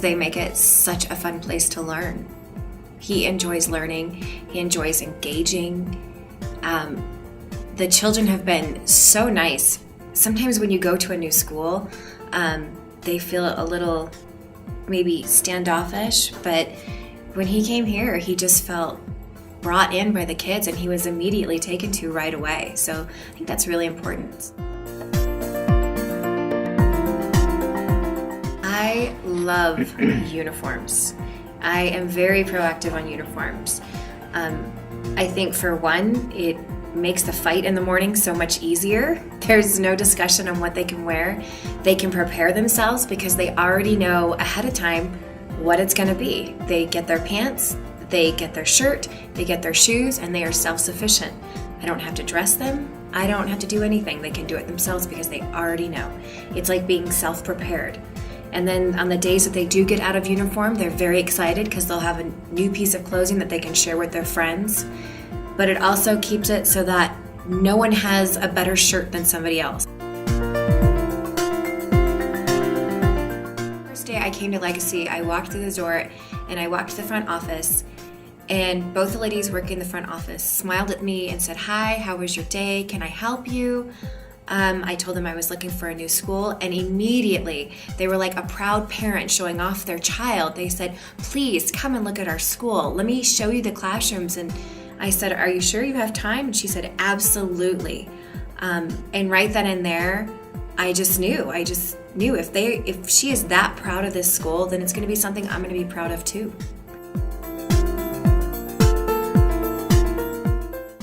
they make it such a fun place to learn. He enjoys learning. He enjoys engaging. The children have been so nice. Sometimes when you go to a new school, they feel a little maybe standoffish, but when he came here, he just felt brought in by the kids and he was immediately taken to right away. So I think that's really important. I love uniforms. I am very proactive on uniforms. I think for one, it makes the fight in the morning so much easier. There's no discussion on what they can wear. They can prepare themselves because they already know ahead of time what it's going to be. They get their pants, they get their shirt, they get their shoes, and they are self-sufficient. I don't have to dress them. I don't have to do anything. They can do it themselves because they already know. It's like being self-prepared. And then on the days that they do get out of uniform, they're very excited because they'll have a new piece of clothing that they can share with their friends. But it also keeps it so that no one has a better shirt than somebody else. First day I came to Legacy, I walked through the door and I walked to the front office, and both the ladies working in the front office smiled at me and said, "Hi, how was your day? Can I help you?" I told them I was looking for a new school, and immediately they were like a proud parent showing off their child. They said, "Please come and look at our school. Let me show you the classrooms." And I said, "Are you sure you have time?" And she said, "Absolutely." And right then and there, I just knew if she is that proud of this school, then it's going to be something I'm going to be proud of too.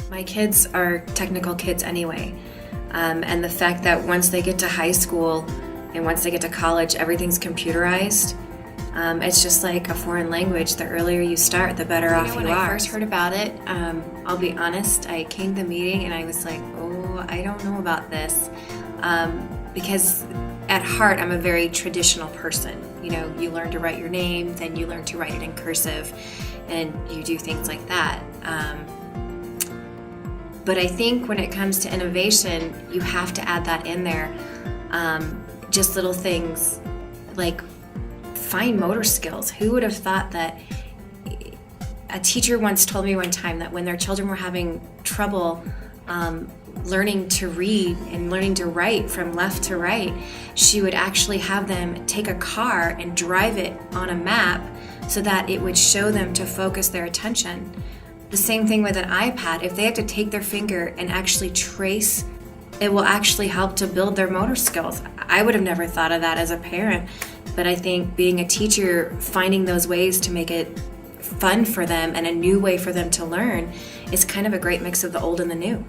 My kids are technical kids anyway. And the fact that once they get to high school and once they get to college, everything's computerized. It's just like a foreign language. The earlier you start, the better off you are. When I first heard about it, I'll be honest, I came to the meeting and I was like, oh, I don't know about this. Because at heart, I'm a very traditional person. You know, you learn to write your name, then you learn to write it in cursive, and you do things like that. But I think when it comes to innovation, you have to add that in there. Just little things like fine motor skills. Who would have thought that? A teacher once told me one time that when their children were having trouble learning to read and learning to write from left to right, she would actually have them take a car and drive it on a map so that it would show them to focus their attention. The same thing with an iPad. If they have to take their finger and actually trace, it will actually help to build their motor skills. I would have never thought of that as a parent, but I think being a teacher, finding those ways to make it fun for them and a new way for them to learn is kind of a great mix of the old and the new.